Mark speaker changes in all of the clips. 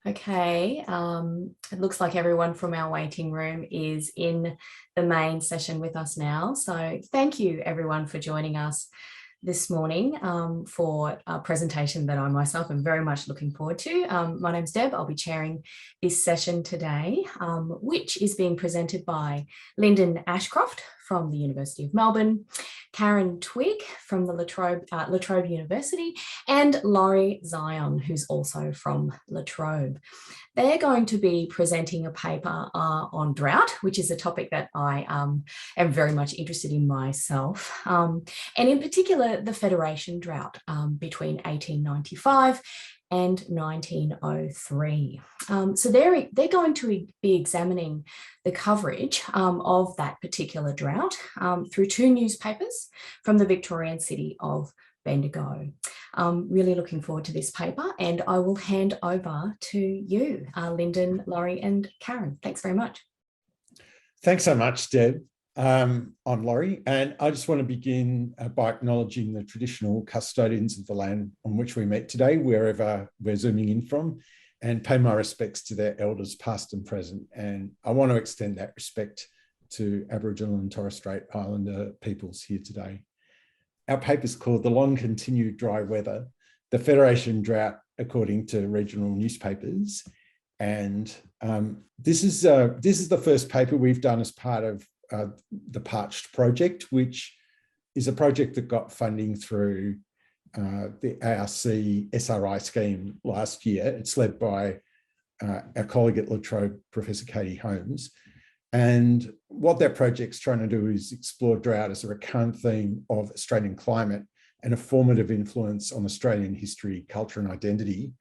Speaker 1: Okay, it looks like everyone from our waiting room is in the main session with us now. So thank you everyone for joining us this morning for a presentation that I myself am very much looking forward to. My name's Deb. I'll be chairing this session today, which is being presented by Linden Ashcroft from the University of Melbourne, Karen Twigg from the La Trobe University, and Lawrie Zion, who's also from La Trobe. They're going to be presenting a paper on drought, which is a topic that I am very much interested in myself, and in particular the Federation Drought between 1895 and 1903. So they're going to be examining the coverage of that particular drought through two newspapers from the Victorian city of Bendigo. Really looking forward to this paper, and I will hand over to you, Linden, Lawrie and Karen. Thanks very much.
Speaker 2: Thanks so much, Deb. I'm Lawrie, and I just want to begin by acknowledging the traditional custodians of the land on which we meet today, wherever we're zooming in from, and pay my respects to their elders past and present. And I want to extend that respect to Aboriginal and Torres Strait Islander peoples here today. Our paper is called The Long Continued Dry Weather, the Federation Drought according to regional newspapers. And this is the first paper we've done as part of the Parched project, which is a project that got funding through the ARC SRI scheme last year. It's led by our colleague at La Trobe, Professor Katie Holmes. And what that project's trying to do is explore drought as a recurrent theme of Australian climate and a formative influence on Australian history, culture and identity.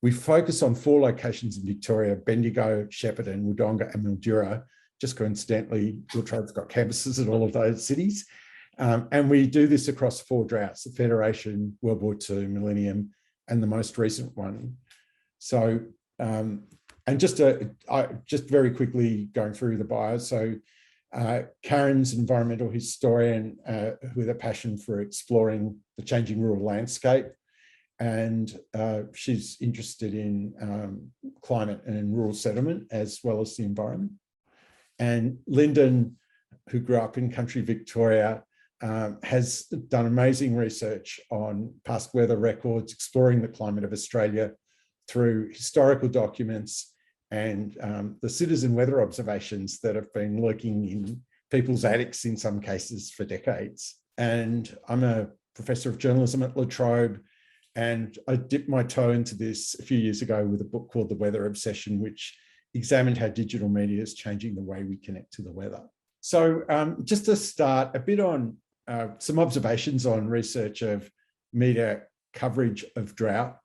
Speaker 2: We focus on 4 locations in Victoria: Bendigo, Shepparton, Wodonga and Mildura. Just coincidentally, La Trobe's got campuses in all of those cities. And we do this across 4 droughts: the Federation, World War II, Millennium, and the most recent one. So, and just very quickly going through the bio. So Karen's an environmental historian with a passion for exploring the changing rural landscape. And she's interested in climate and rural settlement as well as the environment. And Linden, who grew up in country Victoria, has done amazing research on past weather records, exploring the climate of Australia through historical documents and the citizen weather observations that have been lurking in people's attics in some cases for decades. And I'm a professor of journalism at La Trobe, and I dipped my toe into this a few years ago with a book called The Weather Obsession, which examined how digital media is changing the way we connect to the weather. So just to start, a bit on some observations on research of media coverage of drought.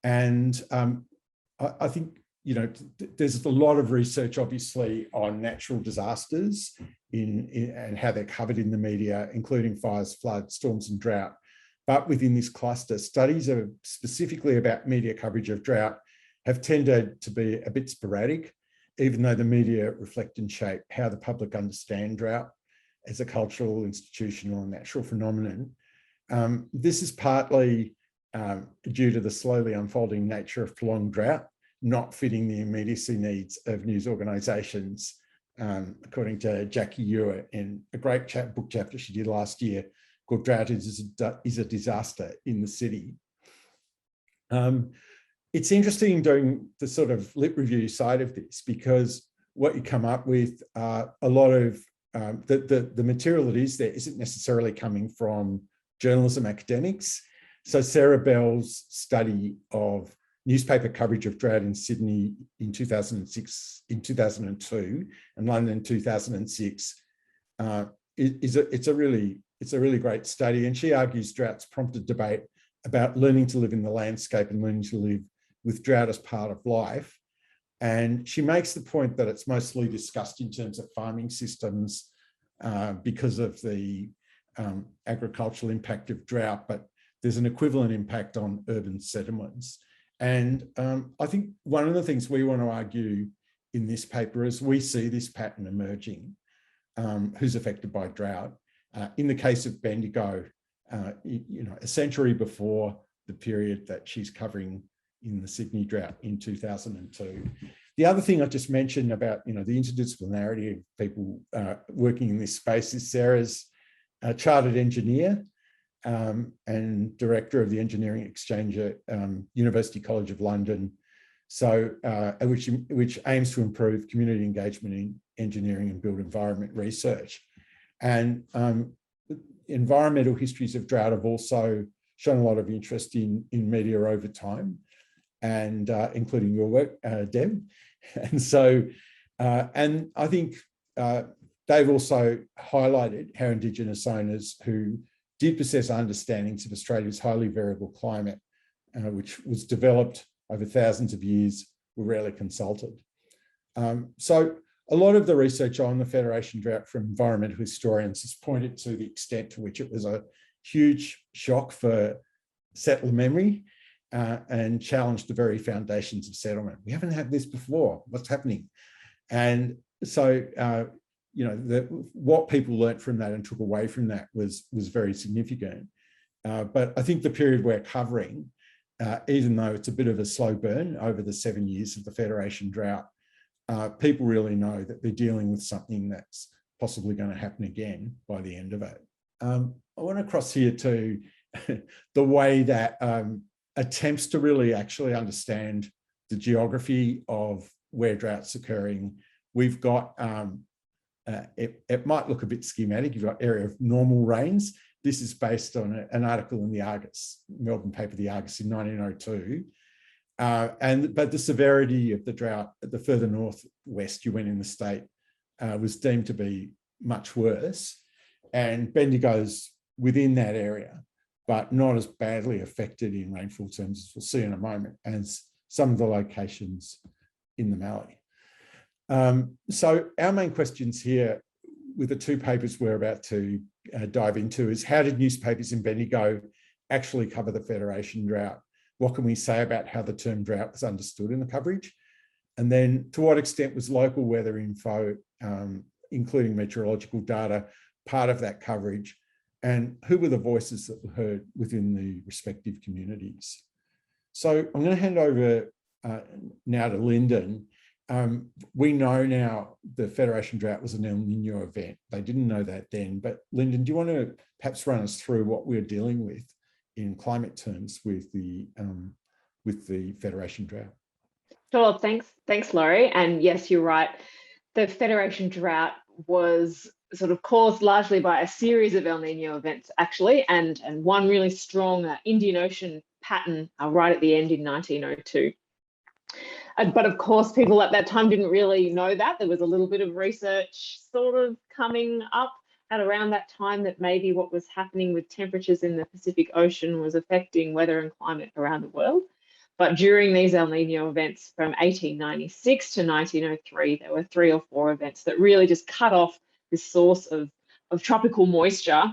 Speaker 2: And I think, you know, there's a lot of research, obviously, on natural disasters and how they're covered in the media, including fires, floods, storms and drought. But within this cluster, studies are specifically about media coverage of drought have tended to be a bit sporadic, even though the media reflect and shape how the public understand drought as a cultural, institutional and natural phenomenon. This is partly due to the slowly unfolding nature of prolonged drought, not fitting the immediacy needs of news organisations, according to Jackie Ewer in a great book chapter she did last year called Drought is a Disaster in the City. It's interesting doing the sort of lit review side of this, because what you come up with a lot of the material that is there isn't necessarily coming from journalism academics. So Sarah Bell's study of newspaper coverage of drought in Sydney in 2006, in 2002, and London in 2006, it's a really great study. And she argues droughts prompted debate about learning to live in the landscape and learning to live with drought as part of life. And she makes the point that it's mostly discussed in terms of farming systems because of the agricultural impact of drought, but there's an equivalent impact on urban settlements. And I think one of the things we want to argue in this paper is we see this pattern emerging, who's affected by drought. In the case of Bendigo, a century before the period that she's covering in the Sydney drought in 2002. The other thing I just mentioned about, the interdisciplinarity of people working in this space is Sarah's a chartered engineer and director of the Engineering Exchange at University College of London, so which aims to improve community engagement in engineering and built environment research. And environmental histories of drought have also shown a lot of interest in media over time, and including your work, Deb. And so, and I think they've also highlighted how Indigenous owners who did possess understandings of Australia's highly variable climate, which was developed over thousands of years, were rarely consulted. So a lot of the research on the Federation Drought from environmental historians has pointed to the extent to which it was a huge shock for settler memory and challenged the very foundations of settlement. We haven't had this before. What's happening? And so, what people learnt from that and took away from that was very significant. But I think the period we're covering, even though it's a bit of a slow burn over the 7 years of the Federation Drought, people really know that they're dealing with something that's possibly going to happen again by the end of it. I want to cross here to the way that attempts to really actually understand the geography of where drought's occurring. We've got, it might look a bit schematic. You've got area of normal rains. This is based on an article in the Argus, Melbourne paper, the Argus in 1902. But the severity of the drought at the further northwest you went in the state was deemed to be much worse. And Bendigo's within that area, but not as badly affected in rainfall terms, as we'll see in a moment, as some of the locations in the Mallee. So our main questions here with the two papers we're about to dive into is, how did newspapers in Bendigo actually cover the Federation Drought? What can we say about how the term drought was understood in the coverage? And then to what extent was local weather info, including meteorological data, part of that coverage? And who were the voices that were heard within the respective communities? So I'm going to hand over now to Linden. We know now the Federation Drought was an El Nino event. They didn't know that then, but Linden, do you want to perhaps run us through what we're dealing with in climate terms with the Federation Drought?
Speaker 3: Sure, thanks, Lawrie. And yes, you're right. The Federation Drought was sort of caused largely by a series of El Nino events, actually, and one really strong Indian Ocean pattern right at the end in 1902. But of course, people at that time didn't really know that. There was a little bit of research sort of coming up at around that time that maybe what was happening with temperatures in the Pacific Ocean was affecting weather and climate around the world. But during these El Nino events from 1896 to 1903, there were 3 or 4 events that really just cut off this source of tropical moisture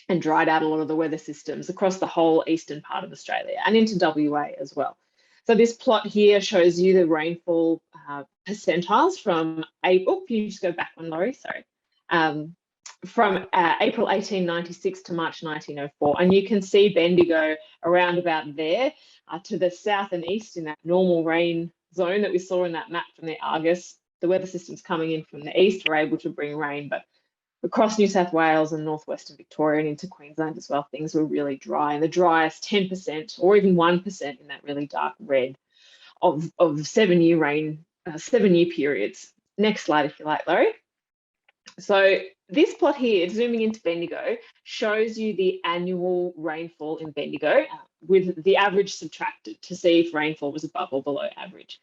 Speaker 3: and dried out a lot of the weather systems across the whole eastern part of Australia and into WA as well. So this plot here shows you the rainfall percentiles from April. Can you just go back one, Lawrie? Sorry. From April 1896 to March 1904. And you can see Bendigo around about there to the south and east in that normal rain zone that we saw in that map from the Argus. The weather systems coming in from the east were able to bring rain, but across New South Wales and northwestern Victoria and into Queensland as well, things were really dry, and the driest 10% or even 1% in that really dark red of 7-year rain, 7-year periods. Next slide, if you like, Lawrie. So this plot here, zooming into Bendigo, shows you the annual rainfall in Bendigo with the average subtracted to see if rainfall was above or below average.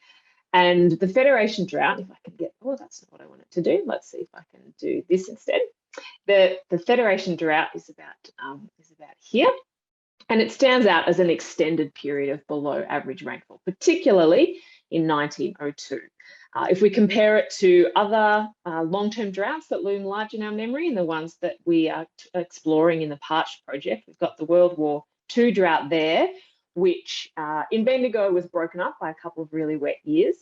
Speaker 3: And the Federation Drought, if I can get, oh, that's not what I wanted to do. Let's see if I can do this instead. The Federation Drought is about here, and it stands out as an extended period of below average rainfall, particularly in 1902. If we compare it to other long-term droughts that loom large in our memory and the ones that we are exploring in the Parched project, we've got the World War II drought there, which in Bendigo was broken up by a couple of really wet years.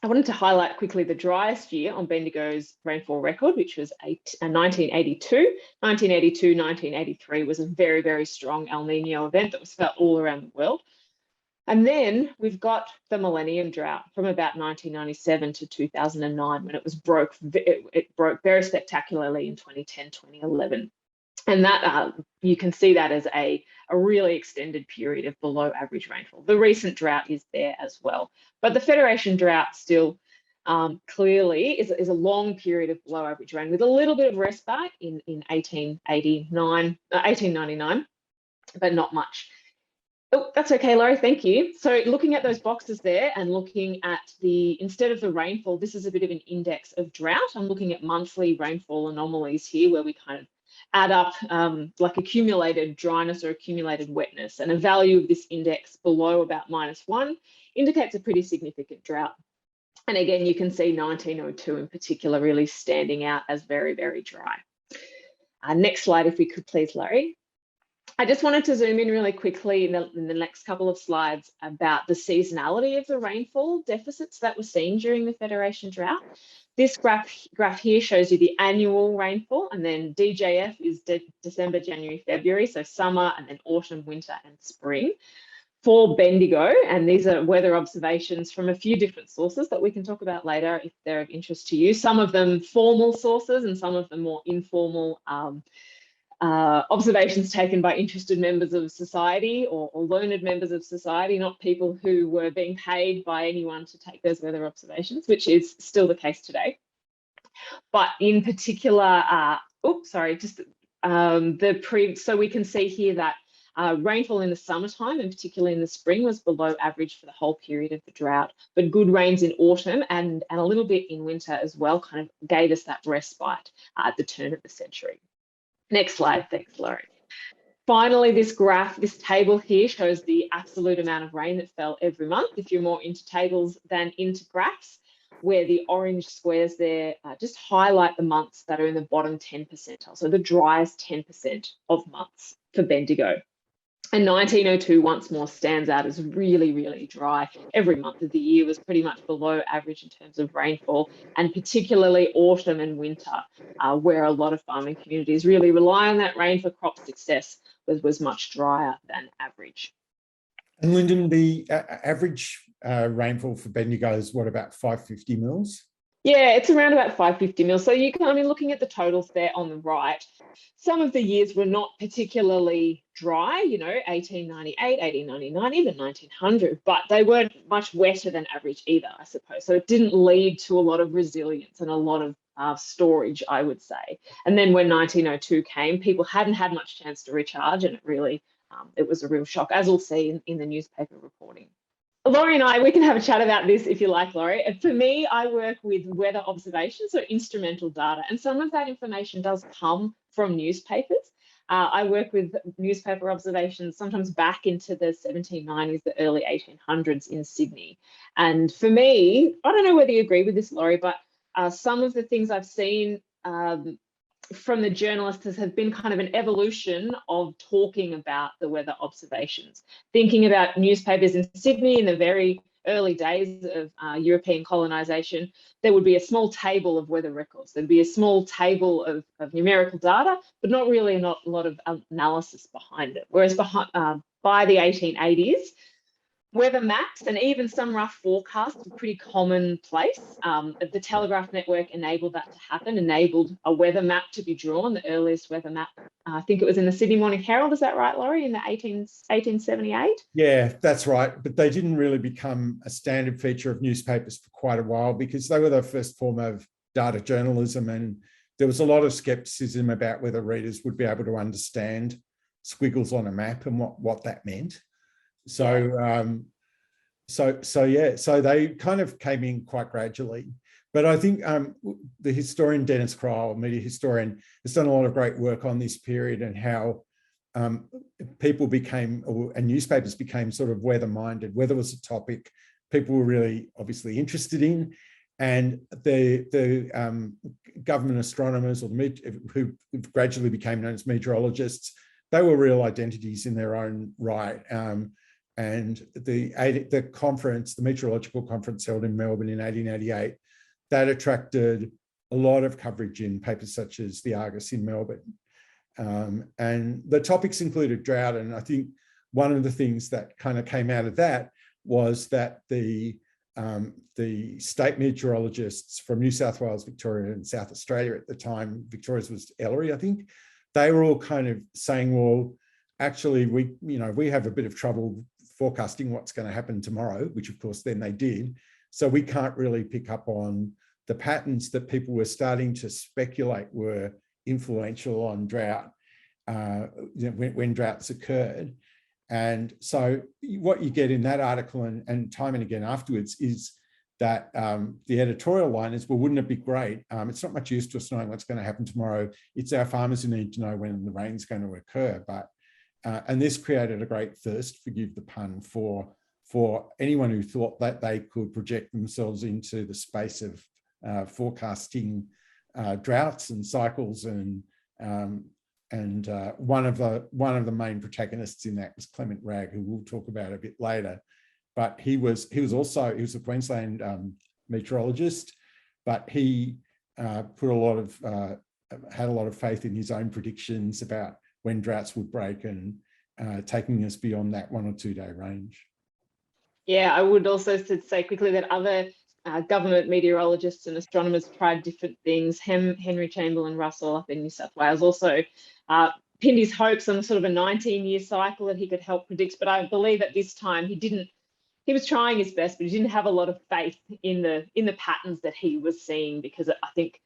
Speaker 3: I wanted to highlight quickly the driest year on Bendigo's rainfall record, which was 1982. 1982, 1983 was a very, very strong El Nino event that was felt all around the world. And then we've got the Millennium Drought from about 1997 to 2009, when it broke very spectacularly in 2010, 2011. And that you can see that as a really extended period of below average rainfall. The recent drought is there as well. But the Federation Drought still clearly is a long period of below average rain, with a little bit of respite in 1899, but not much. Oh, that's okay, Lawrie, thank you. So looking at those boxes there and looking at instead of the rainfall, this is a bit of an index of drought. I'm looking at monthly rainfall anomalies here, where we kind of add up like accumulated dryness or accumulated wetness, and a value of this index below about -1 indicates a pretty significant drought. And again, you can see 1902 in particular really standing out as very, very dry. Next slide, if we could please, Lawrie. I just wanted to zoom in really quickly in the next couple of slides about the seasonality of the rainfall deficits that were seen during the Federation Drought. This graph here shows you the annual rainfall, and then DJF is December, January, February, so summer, and then autumn, winter, and spring for Bendigo. And these are weather observations from a few different sources that we can talk about later if they're of interest to you. Some of them formal sources and some of them more informal observations taken by interested members of society or learned members of society, not people who were being paid by anyone to take those weather observations, which is still the case today. But in particular, so we can see here that rainfall in the summertime, and particularly in the spring, was below average for the whole period of the drought, but good rains in autumn and a little bit in winter as well kind of gave us that respite at the turn of the century. Next slide, thanks, Lawrie. Finally, this table here shows the absolute amount of rain that fell every month, if you're more into tables than into graphs, where the orange squares there just highlight the months that are in the bottom 10 percentile, so the driest 10% of months for Bendigo. And 1902 once more stands out as really, really dry. Every month of the year was pretty much below average in terms of rainfall, and particularly autumn and winter, where a lot of farming communities really rely on that rain for crop success, was much drier than average.
Speaker 2: And Linden, the average rainfall for Bendigo is what, about 550 mils?
Speaker 3: Yeah, it's around about 550 mils. So you can, looking at the totals there on the right, some of the years were not particularly dry, 1898, 1899, even 1900, but they weren't much wetter than average either, I suppose. So it didn't lead to a lot of resilience and a lot of storage, I would say. And then when 1902 came, people hadn't had much chance to recharge, and it was a real shock, as we'll see in the newspaper reporting. Lawrie and we can have a chat about this if you like, Lawrie. And for me, I work with weather observations, so instrumental data, and some of that information does come from newspapers. I work with newspaper observations sometimes back into the 1790s, the early 1800s in Sydney. And for me, I don't know whether you agree with this, Lawrie, but some of the things I've seen from the journalists have been kind of an evolution of talking about the weather observations, thinking about newspapers in Sydney in the very early days of European colonisation. There would be a small table of weather records. There'd be a small table of numerical data, but not really a lot of analysis behind it. Whereas by the 1880s, weather maps and even some rough forecasts were pretty commonplace. The telegraph network enabled that to happen, enabled a weather map to be drawn. The earliest weather map, I think it was in the Sydney Morning Herald, is that right, Lawrie, in the 1878?
Speaker 2: Yeah, that's right. But they didn't really become a standard feature of newspapers for quite a while, because they were the first form of data journalism, and there was a lot of skepticism about whether readers would be able to understand squiggles on a map and what that meant. So they kind of came in quite gradually. But I think the historian Dennis Cryle, media historian, has done a lot of great work on this period and how people became, and newspapers became, sort of weather-minded. Weather was a topic people were really obviously interested in, and the government astronomers, or who gradually became known as meteorologists, they were real identities in their own right. And the conference, the meteorological conference held in Melbourne in 1888, that attracted a lot of coverage in papers such as the Argus in Melbourne. And the topics included drought. And I think one of the things that kind of came out of that was that the state meteorologists from New South Wales, Victoria and South Australia at the time, Victoria's was Lawrie, I think, they were all kind of saying, well, actually, we have a bit of trouble forecasting what's going to happen tomorrow, which of course then they did. So we can't really pick up on the patterns that people were starting to speculate were influential on drought when droughts occurred. And so what you get in that article and time and again afterwards is that the editorial line is, well, wouldn't it be great? It's not much use to us knowing what's going to happen tomorrow. It's our farmers who need to know when the rain's going to occur. But and this created a great thirst, forgive the pun, for anyone who thought that they could project themselves into the space of forecasting droughts and cycles. And one of the main protagonists in that was Clement Rag, who we'll talk about a bit later. But he was a Queensland meteorologist, but he had a lot of faith in his own predictions about when droughts would break and taking us beyond that 1 or 2 day range.
Speaker 3: Yeah, I would also say quickly that other government meteorologists and astronomers tried different things. Henry Chamberlain Russell up in New South Wales also pinned his hopes on sort of a 19-year cycle that he could help predict. But I believe at this time he was trying his best, but he didn't have a lot of faith in the patterns that he was seeing, because I think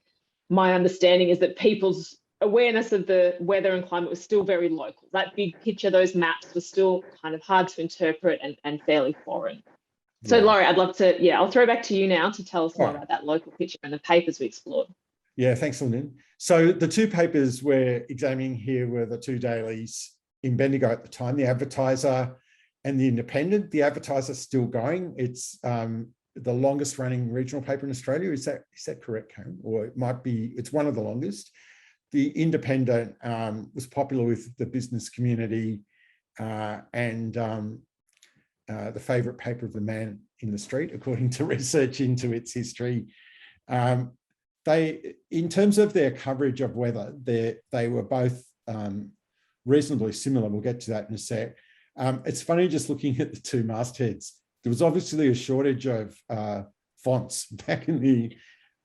Speaker 3: my understanding is that people's awareness of the weather and climate was still very local. That big picture, those maps were still kind of hard to interpret and fairly foreign. So
Speaker 2: Yeah.
Speaker 3: Lawrie, I'd love to, I'll throw back to you now to tell us more about that local picture and the papers we explored.
Speaker 2: Yeah, thanks, Linden. So the two papers we're examining here were the two dailies in Bendigo at the time, the Advertiser and the Independent. The Advertiser is still going. It's the longest running regional paper in Australia. Is that correct, Karen? Or it might be, it's one of the longest. The Independent was popular with the business community and the favourite paper of the man in the street, according to research into its history. In terms of their coverage of weather, they were both reasonably similar. We'll get to that in a sec. It's funny just looking at the two mastheads. There was obviously a shortage of fonts back in the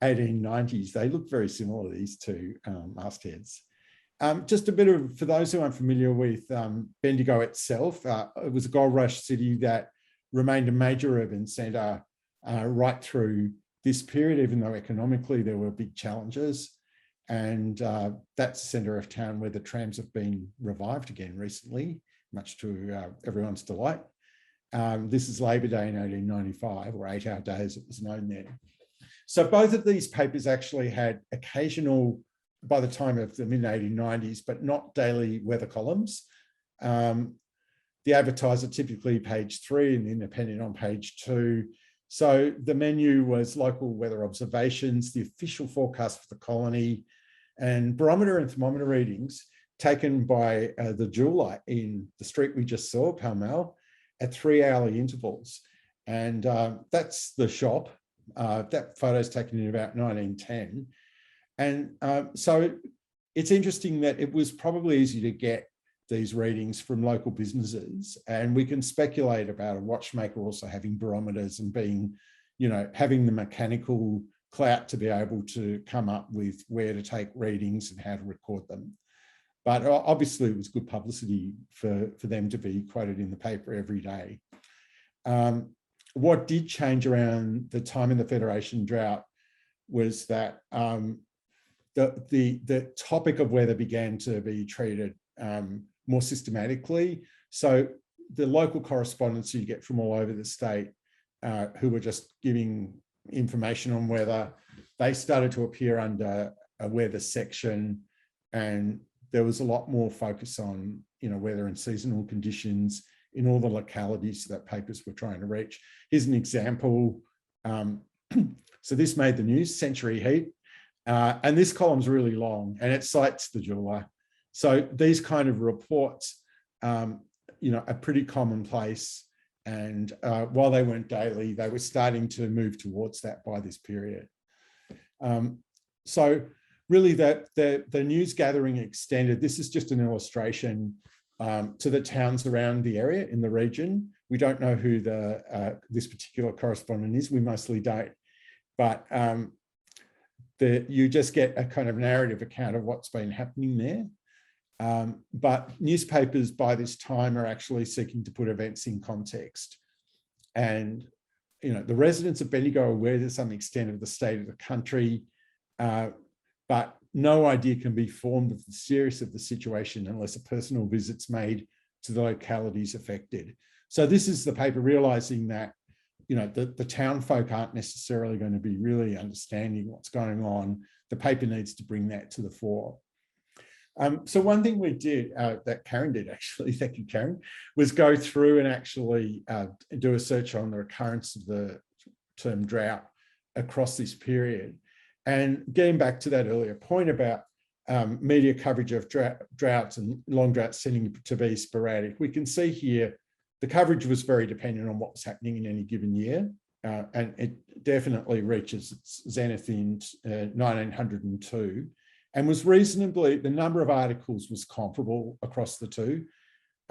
Speaker 2: 1890s. They look very similar, these two mastheads. Just a bit of, for those who aren't familiar with Bendigo itself, it was a gold rush city that remained a major urban centre right through this period, even though economically there were big challenges. And that's the centre of town where the trams have been revived again recently, much to everyone's delight. This is Labor Day in 1895, or 8 Hour Day as it was known then. So both of these papers actually had occasional, by the time of the mid-1890s, but not daily weather columns. The Advertiser typically page 3 and the Independent on page 2. So the menu was local weather observations, the official forecast for the colony, and barometer and thermometer readings taken by the jeweller in the street we just saw, Pall Mall, at 3-hourly intervals. And that's the shop. That photo's taken in about 1910. And so it's interesting that it was probably easy to get these readings from local businesses, and we can speculate about a watchmaker also having barometers and being, having the mechanical clout to be able to come up with where to take readings and how to record them. But obviously it was good publicity for them to be quoted in the paper every day. What did change around the time in the Federation Drought was that the topic of weather began to be treated more systematically. So the local correspondents you get from all over the state who were just giving information on weather, they started to appear under a weather section, and there was a lot more focus on weather and seasonal conditions in all the localities that papers were trying to reach. Here's an example. So this made the news, Century Heat. And this column's really long and it cites the jeweller. So these kind of reports, are pretty commonplace. And while they weren't daily, they were starting to move towards that by this period. So really the news gathering extended. This is just an illustration to the towns around the area in the region. We don't know who this particular correspondent is. We mostly don't. But you just get a kind of narrative account of what's been happening there. But newspapers by this time are actually seeking to put events in context. And, the residents of Bendigo are aware to some extent of the state of the country, but no idea can be formed of the seriousness of the situation unless a personal visit's made to the localities affected. So this is the paper realising that, the town folk aren't necessarily going to be really understanding what's going on. The paper needs to bring that to the fore. So one thing we did, that Karen did actually, thank you, Karen, was go through and actually do a search on the recurrence of the term drought across this period. And getting back to that earlier point about media coverage of droughts and long droughts tending to be sporadic, we can see here the coverage was very dependent on what was happening in any given year. And it definitely reaches its zenith in 1902. And was reasonably, the number of articles was comparable across the two.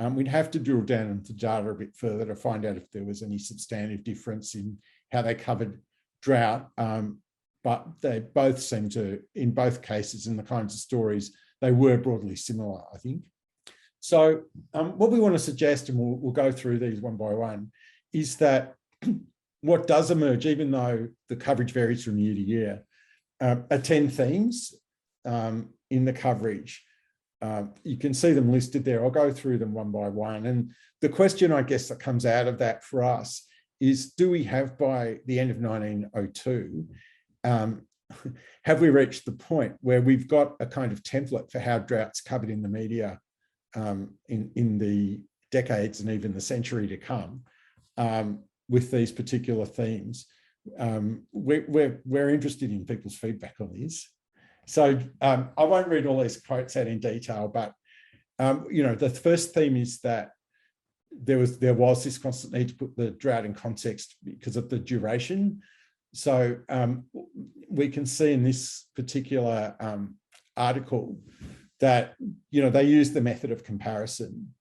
Speaker 2: We'd have to drill down into data a bit further to find out if there was any substantive difference in how they covered drought. But they both seem to, in both cases, in the kinds of stories, they were broadly similar, I think. So what we want to suggest, and we'll go through these one by one, is that what does emerge, even though the coverage varies from year to year, are 10 themes in the coverage. You can see them listed there. I'll go through them one by one. And the question, I guess, that comes out of that for us is, do we have, by the end of 1902, have we reached the point where we've got a kind of template for how droughts covered in the media in the decades and even the century to come with these particular themes? We're interested in people's feedback on this. So I won't read all these quotes out in detail, but the first theme is that there was this constant need to put the drought in context because of the duration. So we can see in this particular article that they use the method of comparison.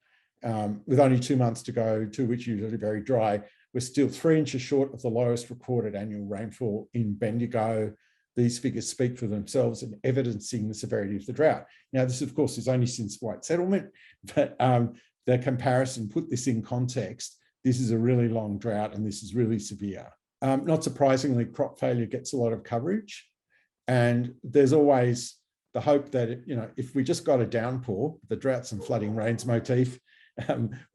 Speaker 2: With only 2 months to go, to which usually very dry, we're still 3 inches short of the lowest recorded annual rainfall in Bendigo. These figures speak for themselves and evidencing the severity of the drought. Now, this, of course, is only since white settlement, but the comparison put this in context. This is a really long drought and this is really severe. Not surprisingly, crop failure gets a lot of coverage. And there's always the hope that, if we just got a downpour, the droughts and flooding rains motif,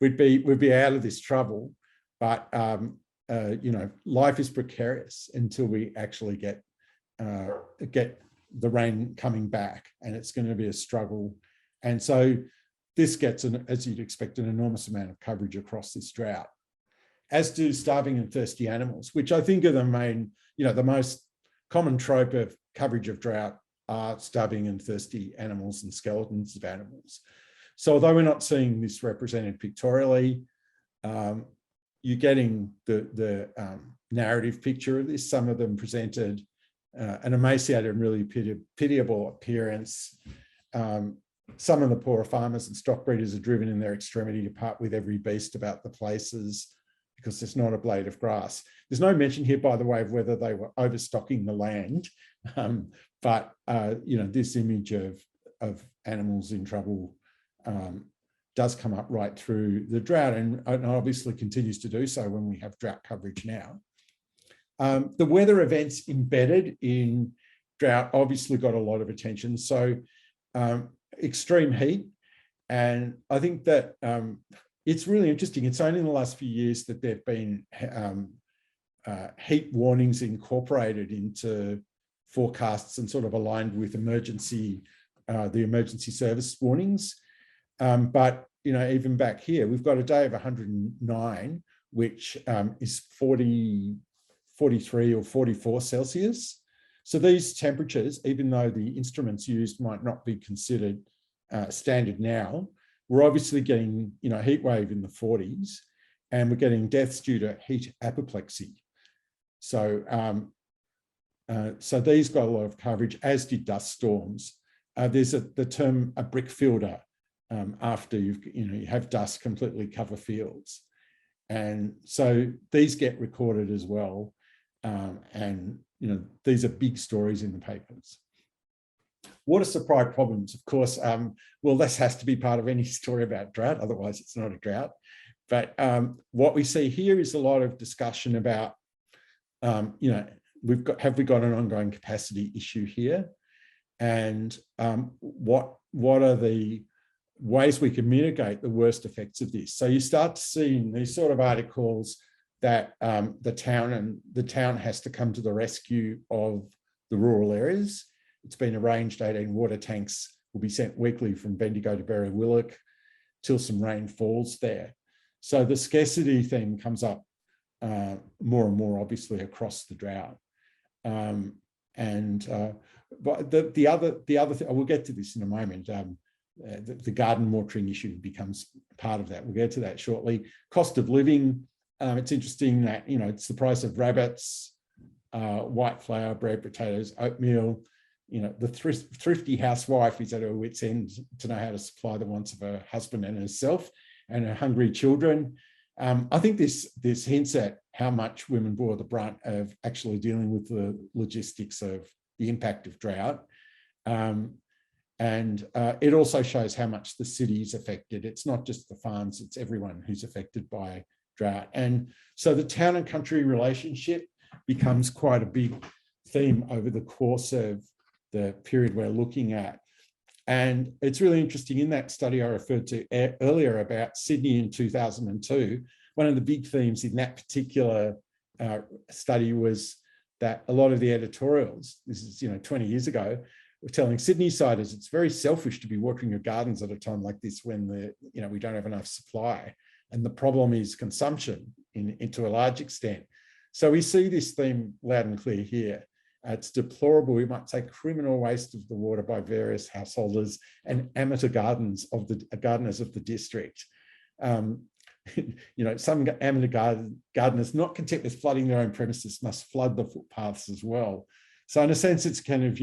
Speaker 2: we'd be out of this trouble. But, life is precarious until we actually get the rain coming back, and it's going to be a struggle. And so this gets, as you'd expect, an enormous amount of coverage across this drought, as do starving and thirsty animals, which I think are the main, the most common trope of coverage of drought are starving and thirsty animals and skeletons of animals. So although we're not seeing this represented pictorially, you're getting the narrative picture of this. Some of them presented an emaciated and really pitiable appearance. Some of the poorer farmers and stock breeders are driven in their extremity to part with every beast about the places because there's not a blade of grass. There's no mention here, by the way, of whether they were overstocking the land, but this image of animals in trouble does come up right through the drought, and obviously continues to do so when we have drought coverage now. The weather events embedded in drought obviously got a lot of attention. So extreme heat, and I think that it's really interesting. It's only in the last few years that there have been heat warnings incorporated into forecasts and sort of aligned with the emergency service warnings. But even back here, we've got a day of 109, which is 43 or 44 Celsius. So these temperatures, even though the instruments used might not be considered standard now, we're obviously getting, heat wave in the 40s, and we're getting deaths due to heat apoplexy. So, so these got a lot of coverage, as did dust storms. There's the term a brick fielder after you have dust completely cover fields. And so these get recorded as well. And, these are big stories in the papers. Water supply problems, of course, well, this has to be part of any story about drought, otherwise it's not a drought. But what we see here is a lot of discussion about, have we got an ongoing capacity issue here? And what are the ways we can mitigate the worst effects of this? So you start to see in these sort of articles that the town has to come to the rescue of the rural areas. It's been arranged 18 water tanks will be sent weekly from Bendigo to Berrywillock till some rain falls there. So the scarcity theme comes up more and more obviously across the drought. But the other thing, we'll get to this in a moment. The garden watering issue becomes part of that. We'll get to that shortly. Cost of living. It's interesting that, it's the price of rabbits, white flour, bread, potatoes, oatmeal. The thrifty housewife is at her wit's end to know how to supply the wants of her husband and herself and her hungry children. I think this hints at how much women bore the brunt of actually dealing with the logistics of the impact of drought. And it also shows how much the city is affected. It's not just the farms, it's everyone who's affected by drought. And so the town and country relationship becomes quite a big theme over the course of the period we're looking at. And it's really interesting, in that study I referred to earlier about Sydney in 2002, one of the big themes in that particular study was that a lot of the editorials, this is 20 years ago, were telling Sydney-siders it's very selfish to be watering your gardens at a time like this when we don't have enough supply. And the problem is consumption to a large extent. So we see this theme loud and clear here. It's deplorable. We might say criminal waste of the water by various householders and amateur gardeners of the district. Some amateur gardeners not content with flooding their own premises must flood the footpaths as well. So in a sense, it's kind of,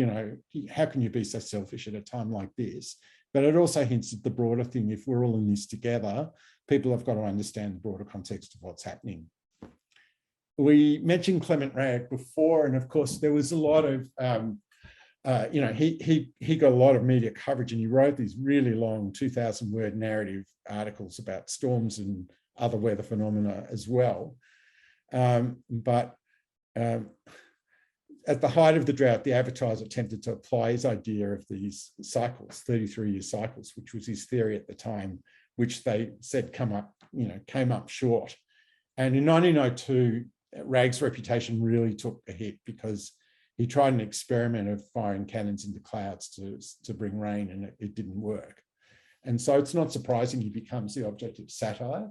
Speaker 2: how can you be so selfish at a time like this? But it also hints at the broader thing. If we're all in this together, people have got to understand the broader context of what's happening. We mentioned Clement Rag before, and of course there was a lot of, he got a lot of media coverage, and he wrote these really long 2,000-word narrative articles about storms and other weather phenomena as well. At the height of the drought, the Advertiser attempted to apply his idea of these cycles, 33-year cycles, which was his theory at the time, which they said came up short. And in 1902, Rag's reputation really took a hit because he tried an experiment of firing cannons into clouds to bring rain, and it didn't work. And so it's not surprising he becomes the object of satire.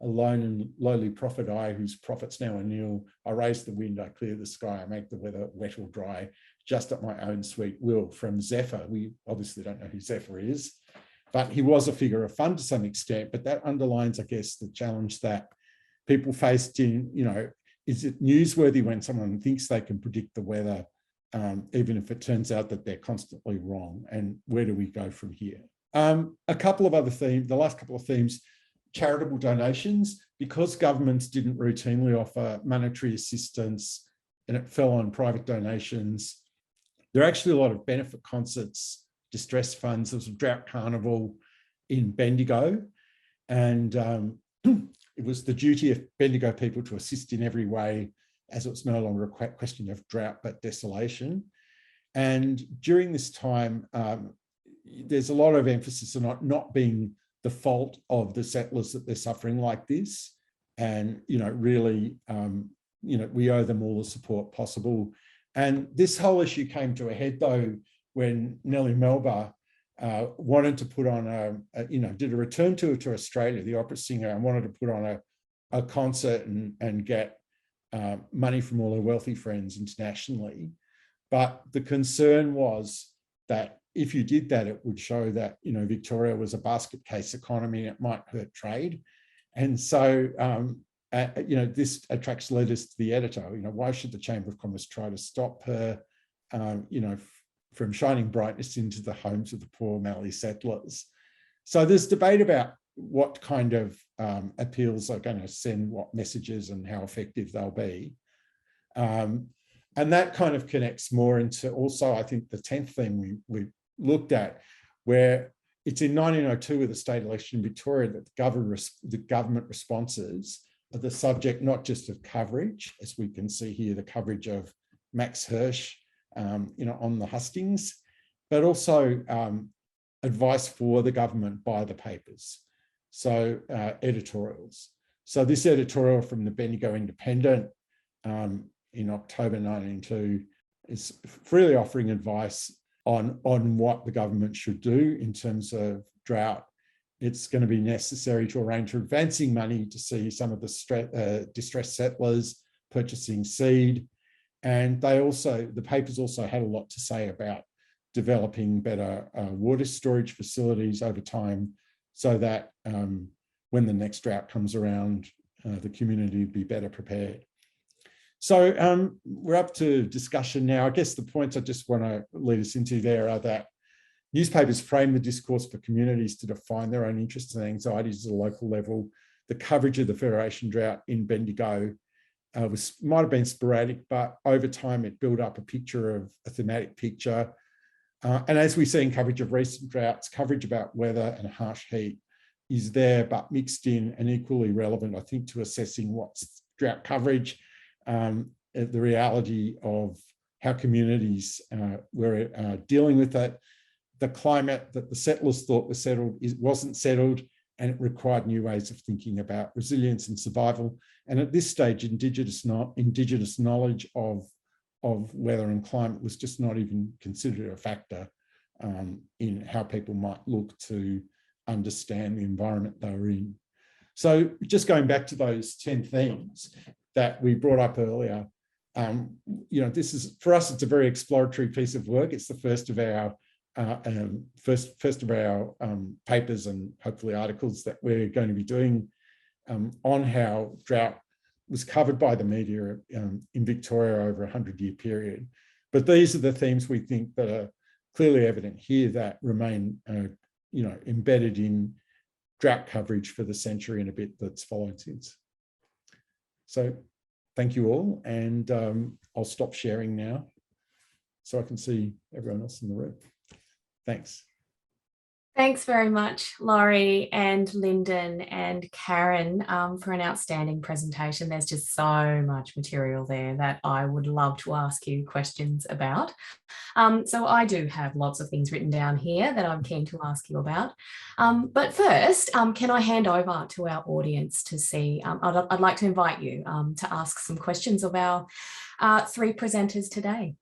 Speaker 2: A lone and lowly prophet I, whose prophets now are nil. I raise the wind, I clear the sky, I make the weather wet or dry, just at my own sweet will. From Zephyr. We obviously don't know who Zephyr is, but he was a figure of fun to some extent. But that underlines, I guess, the challenge that people faced in, is it newsworthy when someone thinks they can predict the weather, even if it turns out that they're constantly wrong? And where do we go from here? A couple of other themes, the last couple of themes. Charitable donations, because governments didn't routinely offer monetary assistance and it fell on private donations. There are actually a lot of benefit concerts, distress funds. There was a Drought Carnival in Bendigo, and it was the duty of Bendigo people to assist in every way, as it was no longer a question of drought but desolation. And during this time, there's a lot of emphasis on not being the fault of the settlers that they're suffering like this. And, really, we owe them all the support possible. And this whole issue came to a head, though, when Nellie Melba wanted to put on did a return tour to Australia, the opera singer, and wanted to put on a concert and get money from all her wealthy friends internationally. But the concern was that if you did that, it would show that, Victoria was a basket case economy and it might hurt trade. And so, this attracts letters to the editor. Why should the Chamber of Commerce try to stop her, from shining brightness into the homes of the poor Mallee settlers? So there's debate about, what kind of appeals are going to send what messages and how effective they'll be. And that kind of connects more into also, I think, the 10th theme we looked at, where it's in 1902 with the state election in Victoria that the government responses are the subject not just of coverage, as we can see here, the coverage of Max Hirsch, on the hustings, but also advice for the government by the papers. So editorials. So this editorial from the Bendigo Independent in October 1902 is freely offering advice on what the government should do in terms of drought. It's going to be necessary to arrange for advancing money to see some of the distressed settlers purchasing seed. And the papers also had a lot to say about developing better water storage facilities over time, so that when the next drought comes around, the community will be better prepared. So we're up to discussion now. I guess the points I just want to lead us into there are that newspapers frame the discourse for communities to define their own interests and anxieties at a local level. The coverage of the Federation Drought in Bendigo might have been sporadic, but over time it built up a thematic picture. And as we see in coverage of recent droughts, coverage about weather and harsh heat is there, but mixed in and equally relevant, I think, to assessing what's drought coverage, the reality of how communities were dealing with it, the climate that the settlers thought was settled wasn't settled, and it required new ways of thinking about resilience and survival. And at this stage, Indigenous knowledge of weather and climate was just not even considered a factor in how people might look to understand the environment they were in. So just going back to those 10 themes that we brought up earlier, this is, for us, it's a very exploratory piece of work. It's the first of our papers and hopefully articles that we're going to be doing on how drought was covered by the media in Victoria over a 100-year period. But these are the themes we think that are clearly evident here that remain, embedded in drought coverage for the century and a bit that's followed since. So thank you all, and I'll stop sharing now so I can see everyone else in the room. Thanks.
Speaker 1: Thanks very much, Lawrie and Linden and Karen, for an outstanding presentation. There's just so much material there that I would love to ask you questions about. So I do have lots of things written down here that I'm keen to ask you about. But first, can I hand over to our audience to see? I'd like to invite you to ask some questions of our three presenters today.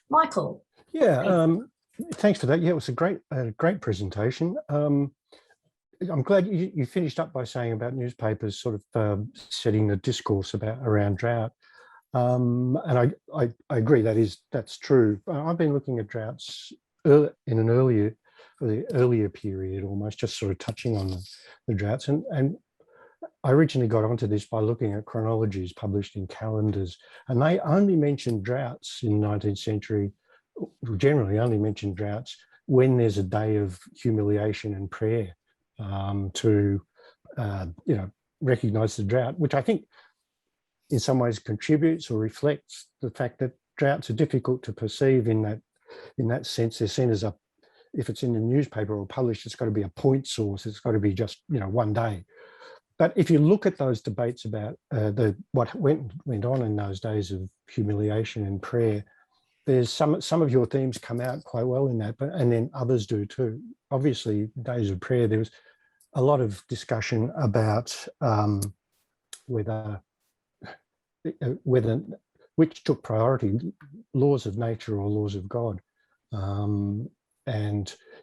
Speaker 1: Michael.
Speaker 4: Yeah. Thanks for that. Yeah, it was a great presentation. I'm glad you finished up by saying about newspapers sort of setting the discourse around drought. And I agree that's true. I've been looking at droughts in an earlier period, almost just sort of touching on the droughts. And I originally got onto this by looking at chronologies published in calendars, and they only mentioned droughts in the 19th century. Generally only mention droughts when there's a day of humiliation and prayer to recognise the drought, which I think in some ways contributes or reflects the fact that droughts are difficult to perceive in that sense. They're seen as if it's in the newspaper or published, it's got to be a point source. It's got to be just one day. But if you look at those debates about what went on in those days of humiliation and prayer, there's some of your themes come out quite well in that, and then others do too. Obviously, days of prayer, there was a lot of discussion about whether which took priority, laws of nature or laws of God, and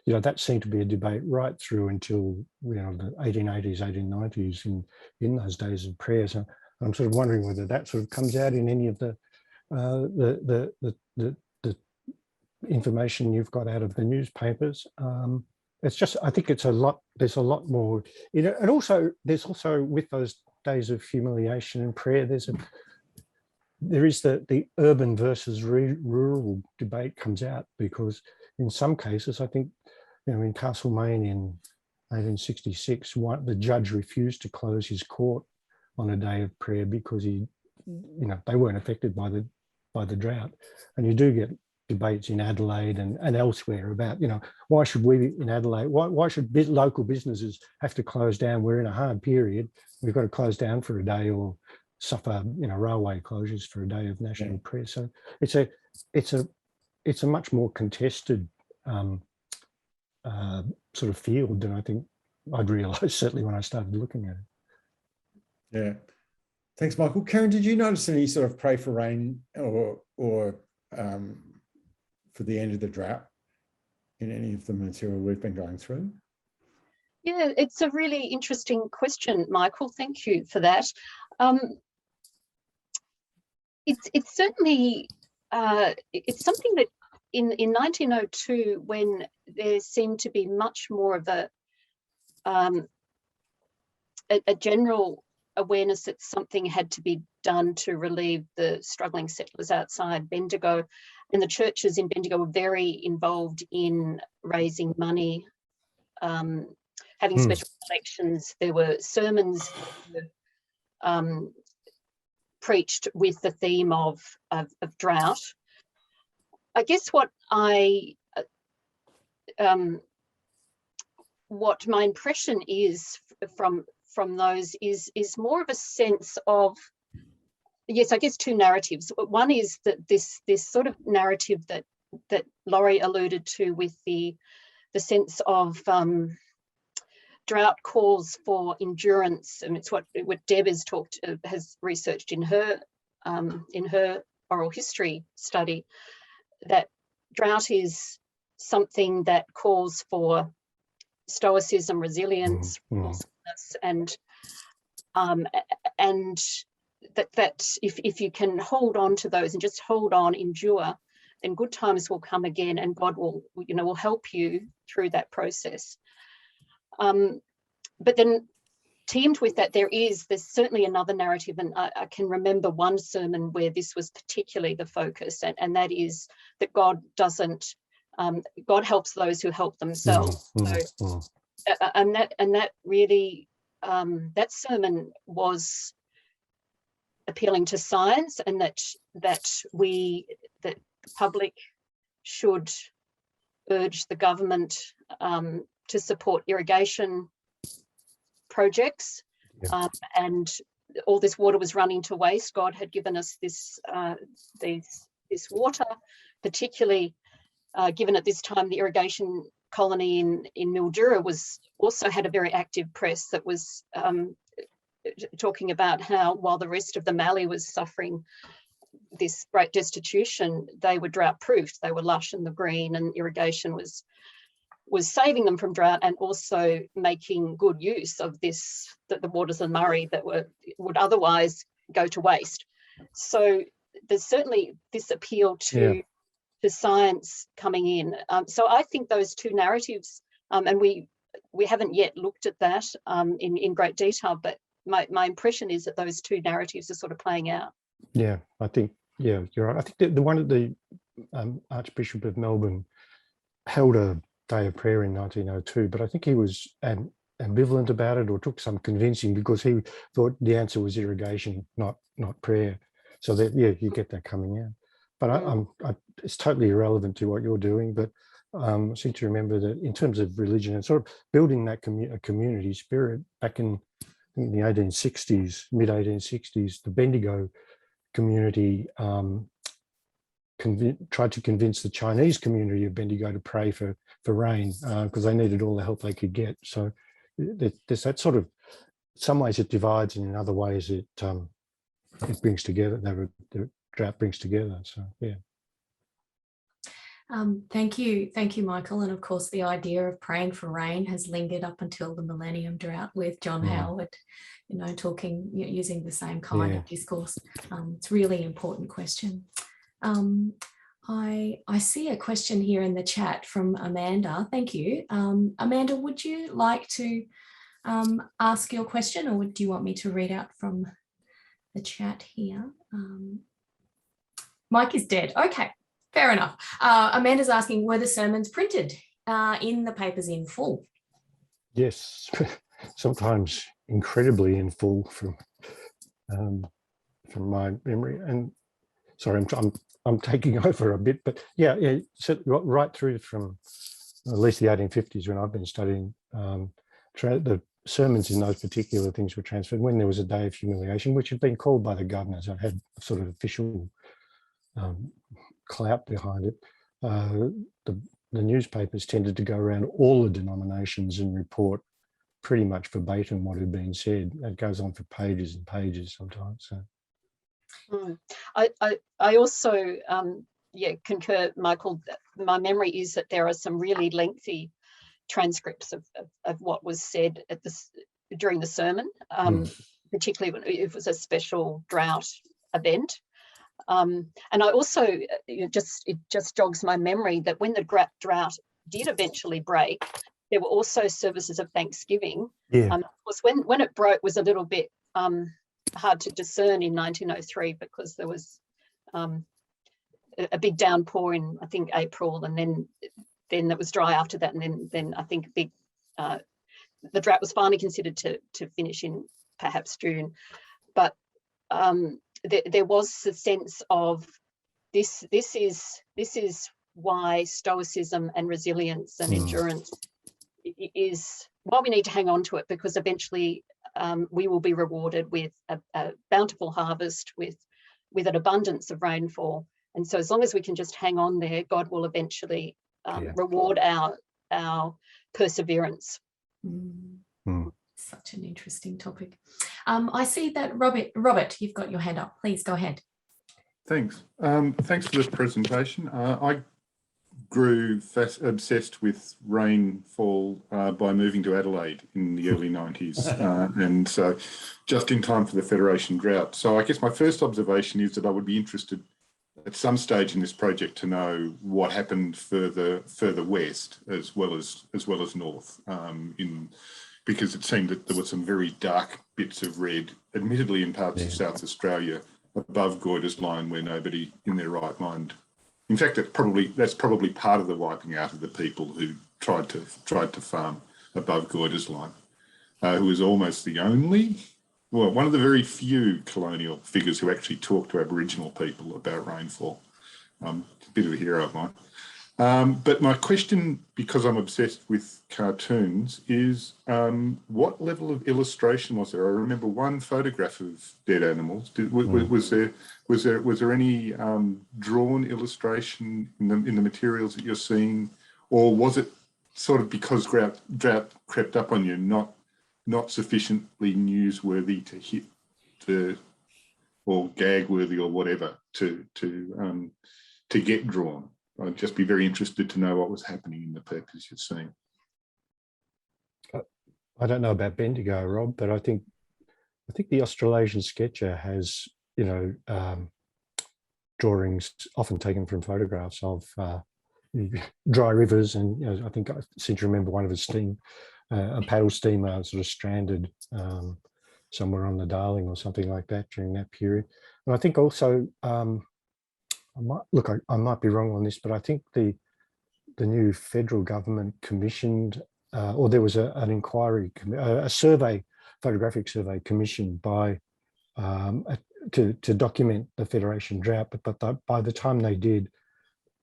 Speaker 4: that seemed to be a debate right through until the 1880s, 1890s in those days of prayer. So I'm sort of wondering whether that sort of comes out in any of the information you've got out of the newspapers. It's just, I think it's a lot. There's a lot more, and also there's also with those days of humiliation and prayer, there is the urban versus rural debate comes out, because in some cases, I think in Castlemaine in 1866, the judge refused to close his court on a day of prayer because they weren't affected by the drought. And you do get debates in Adelaide and elsewhere about, why should we in Adelaide, why should local businesses have to close down? We're in a hard period. We've got to close down for a day or suffer, railway closures for a day of national prayer. So it's a much more contested sort of field than I think I'd realised, certainly when I started looking at it.
Speaker 2: Yeah. Thanks, Michael. Karen, did you notice any sort of pray for rain or for the end of the drought in any of the material we've been going through?
Speaker 5: Yeah, it's a really interesting question, Michael. Thank you for that. It's certainly it's something that in 1902, when there seemed to be much more of a general awareness that something had to be done to relieve the struggling settlers outside Bendigo, and the churches in Bendigo were very involved in raising money, having special collections. There were sermons preached with the theme of drought. I guess what my impression is from those is more of a sense of, yes, I guess two narratives. One is that this sort of narrative that Lawrie alluded to with the sense of drought calls for endurance, and it's what Deb has researched in her oral history study, that drought is something that calls for stoicism, resilience, and that if you can hold on to those and just hold on, endure, then good times will come again, and God will help you through that process. But then teamed with that, there's certainly another narrative, and I can remember one sermon where this was particularly the focus, and that is that God helps those who help themselves. And that really, that sermon was appealing to science, and that the public should urge the government to support irrigation projects, and all this water was running to waste. God had given us this water, particularly given at this time the irrigation colony in Mildura also had a very active press that was talking about how, while the rest of the Mallee was suffering this great destitution, they were drought proofed. They were lush in the green, and irrigation was saving them from drought, and also making good use of the waters of Murray that would otherwise go to waste. So there's certainly this appeal to science coming in. So I think those two narratives, and we haven't yet looked at that in great detail, but my impression is that those two narratives are sort of playing out.
Speaker 4: Yeah, I think, you're right. I think that the one at the Archbishop of Melbourne held a day of prayer in 1902, but I think he was ambivalent about it, or took some convincing, because he thought the answer was irrigation, not prayer. So that, you get that coming out. But it's totally irrelevant to what you're doing. But I seem to remember that in terms of religion and sort of building that community spirit back in the 1860s, mid 1860s, the Bendigo community tried to convince the Chinese community of Bendigo to pray for rain, because they needed all the help they could get. So there's that sort of, in some ways it divides, and in other ways it brings together. The drought brings together. So
Speaker 1: Thank you, Michael. And of course, the idea of praying for rain has lingered up until the Millennium Drought with John Howard, talking, using the same kind of discourse. It's a really important question. I see a question here in the chat from Amanda. Thank you. Amanda, would you like to ask your question, or do you want me to read out from the chat here? Mike is dead. Okay, fair enough. Amanda's asking, were the sermons printed in the papers in full?
Speaker 4: Yes, sometimes incredibly in full from my memory. And sorry, I'm taking over a bit, but yeah, so right through from at least the 1850s when I've been studying, the sermons in those particular things were transferred when there was a day of humiliation, which had been called by the governors. I've had sort of official clout behind it. The newspapers tended to go around all the denominations and report pretty much verbatim what had been said. It goes on for pages and pages sometimes. So.
Speaker 5: I also concur, Michael. My memory is that there are some really lengthy transcripts of what was said at during the sermon, particularly when it was a special drought event. And I also, it just jogs my memory that when the drought did eventually break, there were also services of Thanksgiving.
Speaker 4: Yeah.
Speaker 5: Of course, when it broke was a little bit hard to discern in 1903 because there was a big downpour in, I think, April, and then it was dry after that, and then I think the drought was finally considered to finish in perhaps June. But there was a sense of this is why stoicism and resilience and endurance is why we need to hang on to it, because eventually we will be rewarded with a bountiful harvest, with an abundance of rainfall. And so as long as we can just hang on there, God will eventually reward our perseverance.
Speaker 1: Such an interesting topic. I see that Robert, you've got your hand up. Please go ahead.
Speaker 6: Thanks. Thanks for this presentation. I grew obsessed with rainfall by moving to Adelaide in the early 90s, and so just in time for the Federation Drought. So I guess my first observation is that I would be interested at some stage in this project to know what happened further west as well as north, because it seemed that there were some very dark bits of red, admittedly in parts of South Australia, above Goyder's line, where nobody in their right mind. In fact, that's probably part of the wiping out of the people who tried to farm above Goyder's line, who was almost the only, well, one of the very few colonial figures who actually talked to Aboriginal people about rainfall. A bit of a hero of mine. But my question, because I'm obsessed with cartoons, is what level of illustration was there? I remember one photograph of dead animals. Was there any drawn illustration in the materials that you're seeing, or was it sort of because drought crept up on you, not sufficiently newsworthy to hit or gag worthy or whatever to get drawn? I'd just be very interested to know what was happening in the papers you're seeing.
Speaker 4: I don't know about Bendigo, Rob, but I think the Australasian sketcher has, drawings often taken from photographs of dry rivers, and I think I seem to remember one of his a paddle steamer sort of stranded somewhere on the Darling or something like that during that period. And I think also. I might be wrong on this, but I think the new federal government commissioned, or there was an inquiry, a photographic survey commissioned by to document the Federation Drought. But by the time they did,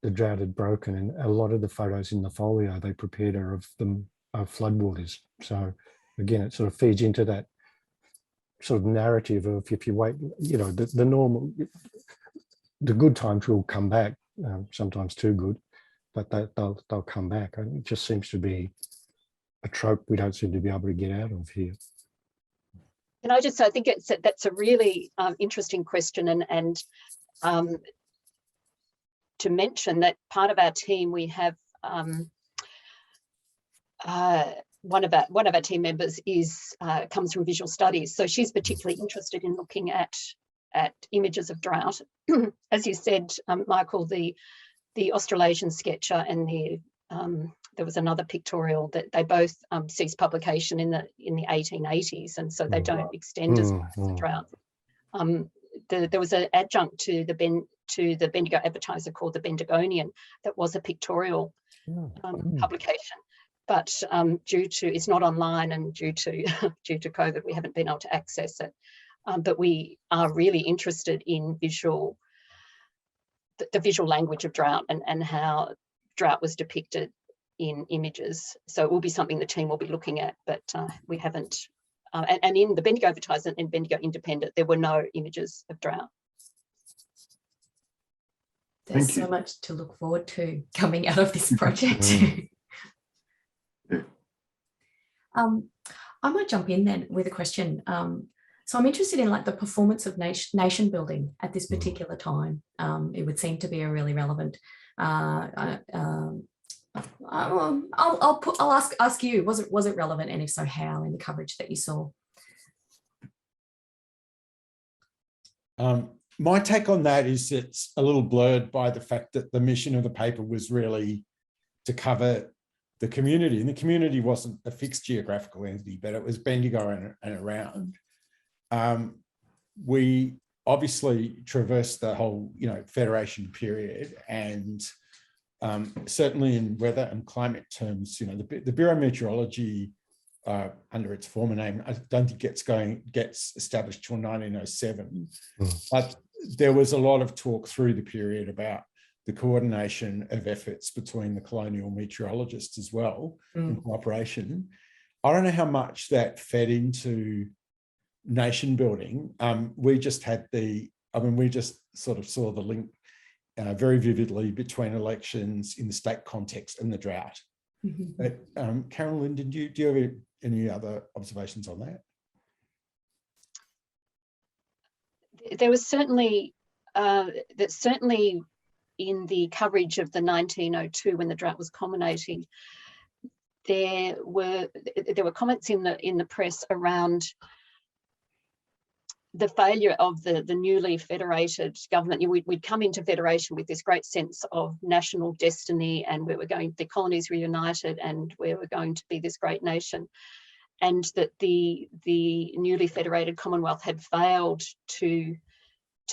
Speaker 4: the drought had broken, and a lot of the photos in the folio they prepared are of them floodwaters. So again, it sort of feeds into that sort of narrative of if you wait, the normal. The good times will come back, sometimes too good, but they'll come back. And it just seems to be a trope we don't seem to be able to get out of here.
Speaker 5: And I think that's a really interesting question, and to mention that part of our team, we have one of our team members comes from visual studies, so she's particularly interested in looking at images of drought. As you said, Michael, the Australasian sketcher and there was another pictorial that they both ceased publication in the 1880s, and so they don't extend as far as the drought. There was an adjunct to the Bendigo Advertiser called the Bendigonian that was a pictorial publication. but due to it's not online and due to due to COVID, we haven't been able to access it. But we are really interested in the visual language of drought and how drought was depicted in images. So it will be something the team will be looking at, but we haven't. And in the Bendigo Advertiser and Bendigo Independent, there were no images of drought.
Speaker 1: There's so much to look forward to coming out of this project. I might jump in then with a question. So I'm interested in like the performance of nation building at this particular time. It would seem to be a really relevant. I'll ask you. Was it relevant, and if so, how in the coverage that you saw?
Speaker 2: My take on that is it's a little blurred by the fact that the mission of the paper was really to cover the community, and the community wasn't a fixed geographical entity, but it was Bendigo and around. We obviously traversed the whole, Federation period, and certainly in weather and climate terms, the Bureau of Meteorology, under its former name, I don't think gets established till 1907. But there was a lot of talk through the period about the coordination of efforts between the colonial meteorologists as well in cooperation. I don't know how much that fed into nation building. We just sort of saw the link very vividly between elections in the state context and the drought. But Carol, Linden, do you have any other observations on that?
Speaker 5: There was certainly in the coverage of the 1902 when the drought was culminating, there were comments in the press around the failure of the newly federated government. We'd come into federation with this great sense of national destiny, and the colonies were united, and we were going to be this great nation, and that the newly federated Commonwealth had failed to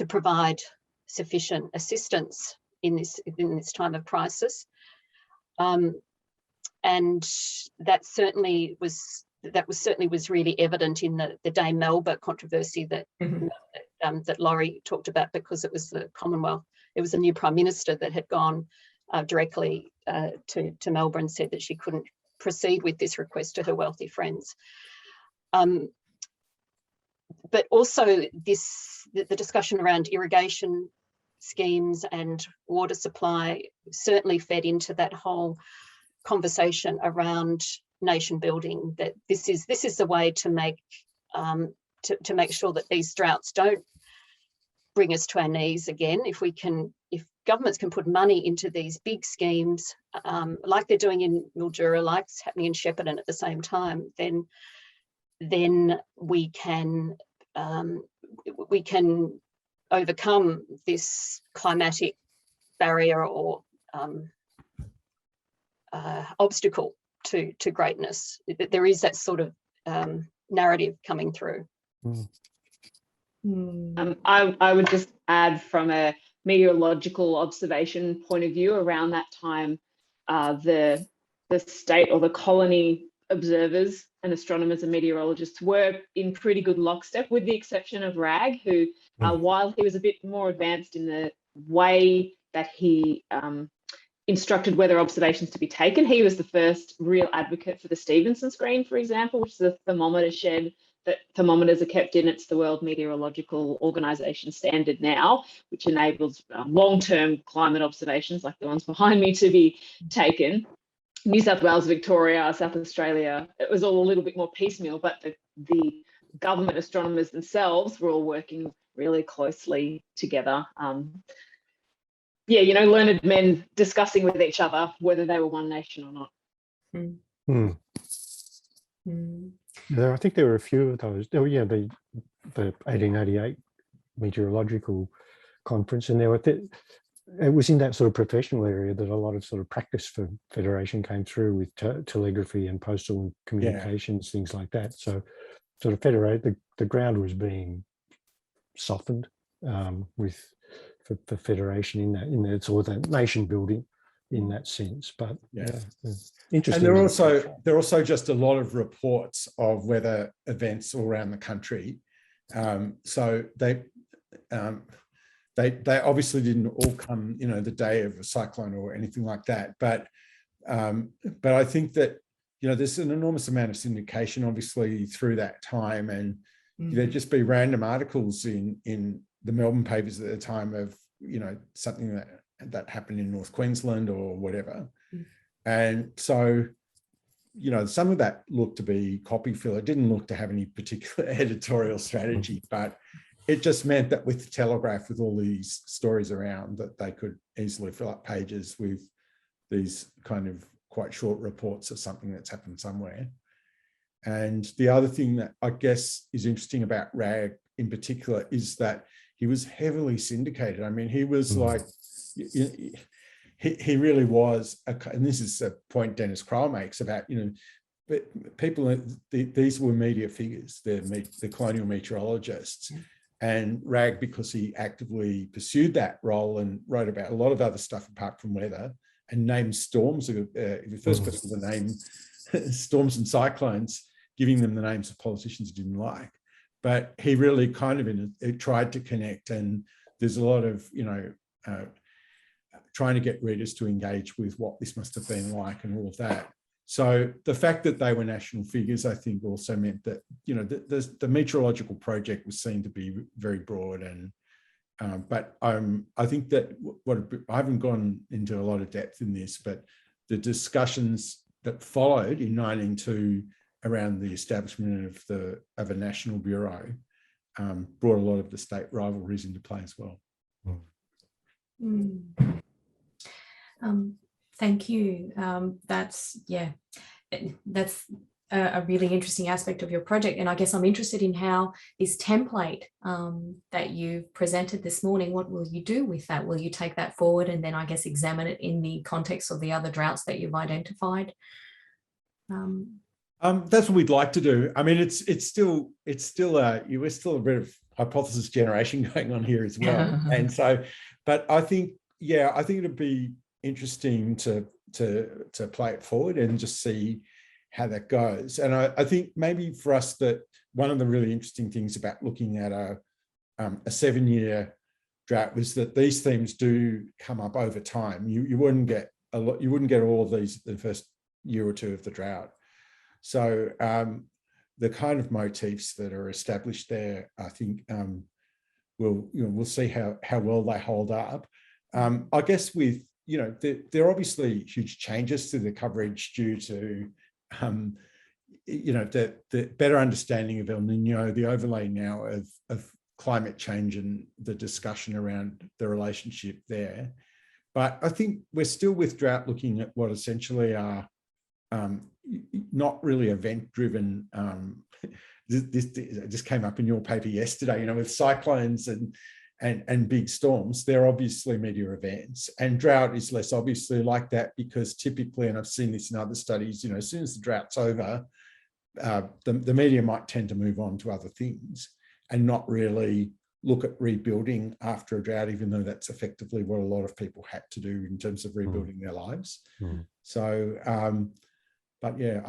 Speaker 5: provide sufficient assistance in this time of crisis, and that certainly was really evident in the Dame Melba controversy that that Lawrie talked about, because it was the Commonwealth. It was a new Prime Minister that had gone directly to Melbourne and said that she couldn't proceed with this request to her wealthy friends. But also the discussion around irrigation schemes and water supply certainly fed into that whole conversation around nation building, that this is the way to make sure that these droughts don't bring us to our knees again. If governments can put money into these big schemes, like they're doing in Mildura, like it's happening in Shepparton at the same time, then we can overcome this climatic barrier or obstacle to greatness. There is that sort of narrative coming through.
Speaker 3: I would just add, from a meteorological observation point of view, around that time, the state or the colony observers and astronomers and meteorologists were in pretty good lockstep, with the exception of Rag, who, while he was a bit more advanced in the way that he instructed weather observations to be taken, he was the first real advocate for the Stevenson screen, for example, which is a thermometer shed that thermometers are kept in. It's the World Meteorological Organization standard now, which enables long-term climate observations like the ones behind me to be taken. New South Wales, Victoria, South Australia, it was all a little bit more piecemeal, but the government astronomers themselves were all working really closely together. Learned men discussing with each other whether they were one nation or not.
Speaker 4: I think there were a few of those. Oh yeah, the 1888 meteorological conference, and it was in that sort of professional area that a lot of sort of practice for Federation came through, with telegraphy and postal communications, things like that. So sort of the ground was being softened for Federation in that sort of nation building in that sense. But
Speaker 2: Yeah.
Speaker 4: interesting.
Speaker 2: And there are also just a lot of reports of weather events all around the country. So they obviously didn't all come, the day of a cyclone or anything like that. But I think that, there's an enormous amount of syndication, obviously, through that time. And there'd just be random articles in the Melbourne papers at the time of, something that happened in North Queensland or whatever. And so, some of that looked to be copy fill. It didn't look to have any particular editorial strategy, but it just meant that with the Telegraph, with all these stories around, that they could easily fill up pages with these kind of quite short reports of something that's happened somewhere. And the other thing that I guess is interesting about Rag in particular is that he was heavily syndicated. I mean, he was like, he really was, and this is a point Dennis Crowell makes about, people, these were media figures, the colonial meteorologists. And Rag, because he actively pursued that role and wrote about a lot of other stuff apart from weather and named storms, the first person to name storms and cyclones, giving them the names of politicians he didn't like. But he really kind of tried to connect, and there's a lot of, trying to get readers to engage with what this must have been like and all of that. So the fact that they were national figures, I think, also meant that, the meteorological project was seen to be very broad. And but I think that I haven't gone into a lot of depth in this, but the discussions that followed in 1902 around the establishment of a national bureau brought a lot of the state rivalries into play as well.
Speaker 1: Thank you. That's a really interesting aspect of your project. And I guess I'm interested in how this template that you've presented this morning, what will you do with that? Will you take that forward and then I guess examine it in the context of the other droughts that you've identified?
Speaker 2: That's what we'd like to do. I mean, we're still a bit of hypothesis generation going on here as well. And so, but I think it'd be interesting to play it forward and just see how that goes. And I think maybe for us that one of the really interesting things about looking at a 7-year drought was that these themes do come up over time. You wouldn't get all of these the first year or two of the drought. So the kind of motifs that are established there, I think we'll see how well they hold up. I guess with there are obviously huge changes to the coverage due to the better understanding of El Nino, the overlay now of climate change and the discussion around the relationship there. But I think we're still with drought looking at what essentially are not really event-driven. This came up in your paper yesterday, with cyclones and big storms. They're obviously media events, and drought is less obviously like that because typically, and I've seen this in other studies, as soon as the drought's over, the media might tend to move on to other things and not really look at rebuilding after a drought, even though that's effectively what a lot of people had to do in terms of rebuilding their lives. So, but yeah,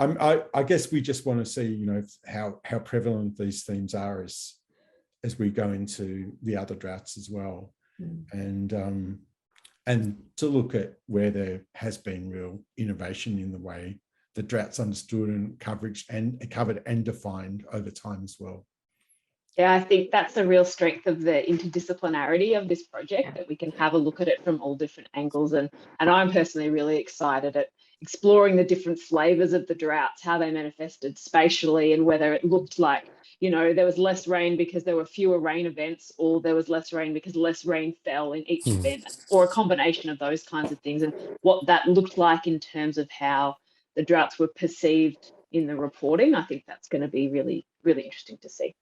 Speaker 2: I guess we just want to see, how prevalent these themes are as we go into the other droughts as well, and to look at where there has been real innovation in the way the drought's understood and covered and defined over time as well.
Speaker 3: Yeah, I think that's the real strength of the interdisciplinarity of this project, that we can have a look at it from all different angles. And I'm personally really excited at exploring the different flavors of the droughts, how they manifested spatially, and whether it looked like, there was less rain because there were fewer rain events, or there was less rain because less rain fell in each event, or a combination of those kinds of things, and what that looked like in terms of how the droughts were perceived in the reporting. I think that's going to be really, really interesting to see.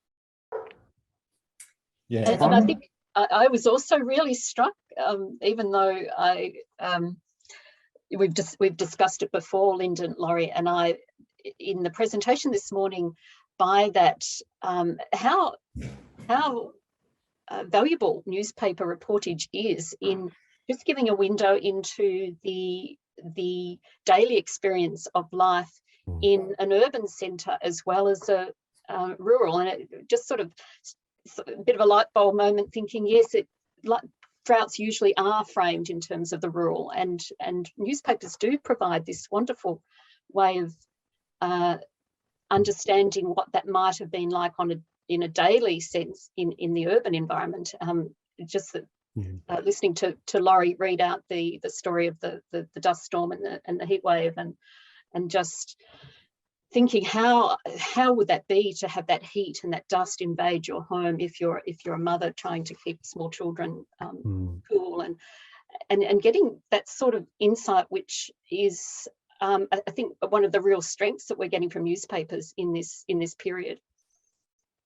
Speaker 2: Yeah,
Speaker 5: and I think I was also really struck, even though we've discussed it before, Linden, Lawrie, and I, in the presentation this morning, by that how valuable newspaper reportage is in just giving a window into the daily experience of life in an urban centre as well as a rural, and it just sort of a bit of a light bulb moment, thinking, yes, droughts usually are framed in terms of the rural, and newspapers do provide this wonderful way of understanding what that might have been like in a daily sense in the urban environment. Just that, listening to Lawrie read out the story of the dust storm and the heat wave, and just thinking how would that be to have that heat and that dust invade your home if you're a mother trying to keep small children cool, and getting that sort of insight, which is I think one of the real strengths that we're getting from newspapers in this period.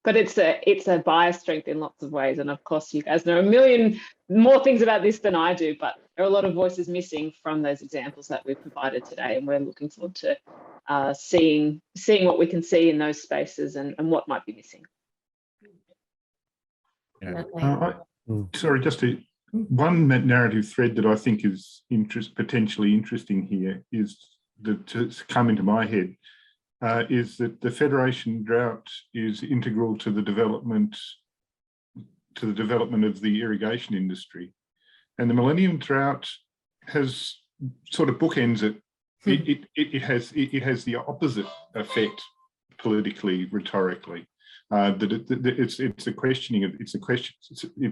Speaker 3: But it's a bias strength in lots of ways, and of course you guys know a million more things about this than I do, but there are a lot of voices missing from those examples that we've provided today, and we're looking forward to seeing what we can see in those spaces and what might be missing.
Speaker 2: Yeah.
Speaker 6: Sorry, just one narrative thread that I think is potentially interesting here is to come into my head is that the Federation Drought is integral to the development of the irrigation industry, and the Millennium Drought has sort of bookends it. It has the opposite effect politically, rhetorically. It's a questioning of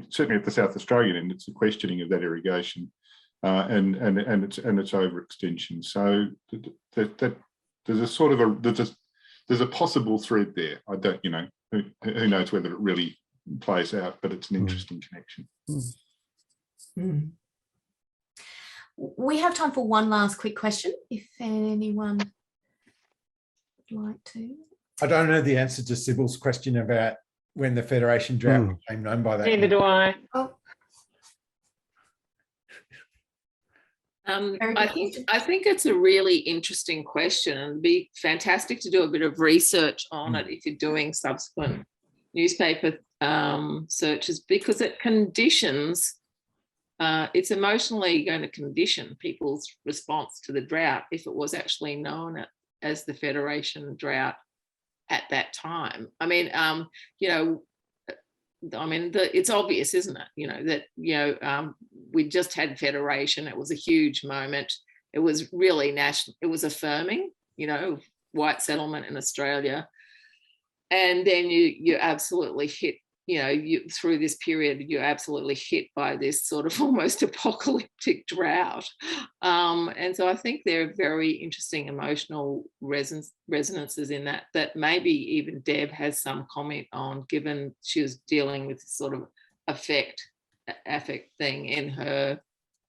Speaker 6: certainly at the South Australian end, it's a questioning of that irrigation and its overextension. So that there's a sort of there's a possible thread there. I don't, who knows whether it really plays out, but it's an interesting connection.
Speaker 1: We have time for one last quick question, if anyone would like to.
Speaker 2: I don't know the answer to Sybil's question about when the Federation Drought became known by that.
Speaker 3: Neither do I.
Speaker 1: Oh.
Speaker 7: I think it's a really interesting question, and it'd be fantastic to do a bit of research on it if you're doing subsequent newspaper searches, because it conditions, it's emotionally going to condition people's response to the drought if it was actually known as the Federation Drought at that time. I mean, it's obvious, isn't it? That we just had Federation. It was a huge moment. It was really national. It was affirming, white settlement in Australia. And then you absolutely hit, through this period, you're absolutely hit by this sort of almost apocalyptic drought. And so I think there are very interesting emotional resonances in that maybe even Deb has some comment on, given she was dealing with this sort of affect thing in her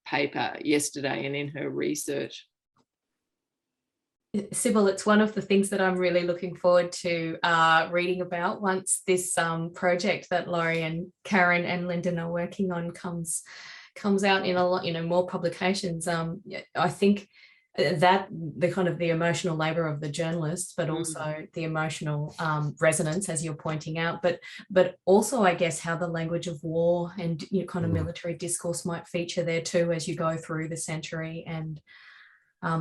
Speaker 7: paper yesterday and in her research.
Speaker 1: Sybil, it's one of the things that I'm really looking forward to reading about once this project that Lawrie and Karen and Linden are working on comes out in a lot, more publications. I think that the kind of the emotional labor of the journalists, but also the emotional resonance, as you're pointing out, but also I guess how the language of war and kind of military discourse might feature there too as you go through the century and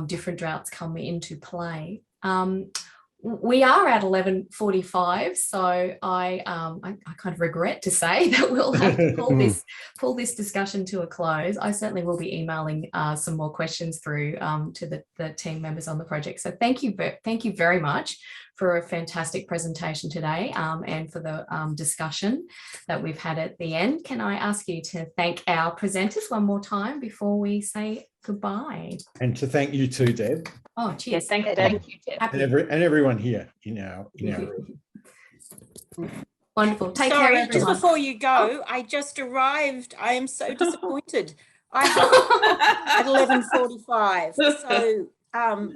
Speaker 1: different droughts come into play. We are at 11:45, so I kind of regret to say that we'll have to pull this discussion to a close. I certainly will be emailing some more questions through to the team members on the project. So thank you very much for a fantastic presentation today and for the discussion that we've had at the end. Can I ask you to thank our presenters one more time before we say goodbye?
Speaker 2: And to thank you too, Deb.
Speaker 1: Oh, cheers.
Speaker 3: Yes, thank you, Deb.
Speaker 2: And everyone here in our room.
Speaker 1: Wonderful. Take
Speaker 8: Sorry,
Speaker 1: care, everyone.
Speaker 8: just before you go, I just arrived. I am so disappointed. I at 11:45. So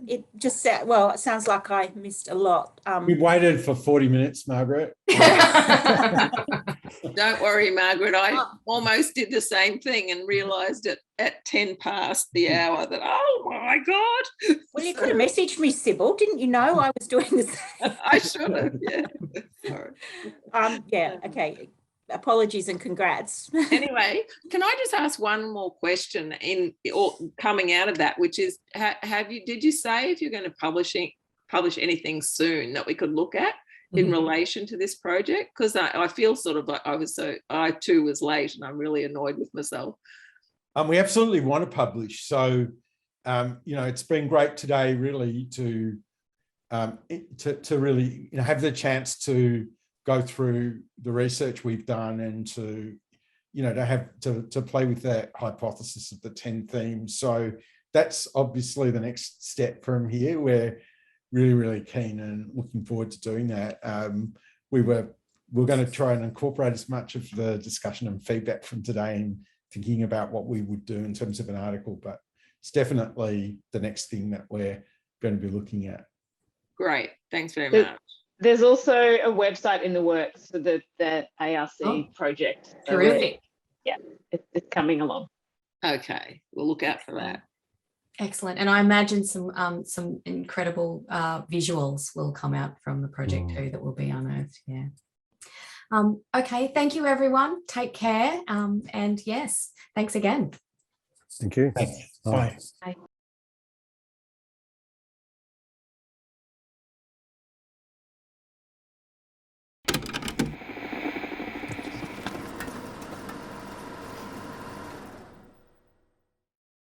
Speaker 8: it just said, well, it sounds like I missed a lot.
Speaker 2: We waited for 40 minutes, Margaret.
Speaker 7: Don't worry, Margaret. I almost did the same thing and realised it at 10 past the hour that, oh my God.
Speaker 8: Well, you could have messaged me, Sybil. Didn't you know I was doing the same?
Speaker 7: I should have, yeah. Sorry.
Speaker 8: Yeah, okay. apologies and congrats.
Speaker 7: Anyway, can I just ask one more question or coming out of that, which is, did you say if you're going to publish anything soon that we could look at in relation to this project? Because I feel sort of like I too was late and I'm really annoyed with myself.
Speaker 2: We absolutely want to publish. So, it's been great today really to really have the chance to go through the research we've done and to play with that hypothesis of the 10 themes. So that's obviously the next step from here. We're really, really keen and looking forward to doing that. We're going to try and incorporate as much of the discussion and feedback from today and thinking about what we would do in terms of an article, but it's definitely the next thing that we're going to be looking at. Great,
Speaker 7: thanks very much.
Speaker 3: There's also a website in the works for the ARC project. So
Speaker 1: terrific.
Speaker 3: It's coming along.
Speaker 7: Okay, we'll look out for that.
Speaker 1: Excellent. And I imagine some incredible visuals will come out from the project too that will be unearthed. Yeah. Okay, thank you everyone. Take care. And yes, thanks again.
Speaker 4: Thank you.
Speaker 2: Thanks. Bye.
Speaker 3: Bye.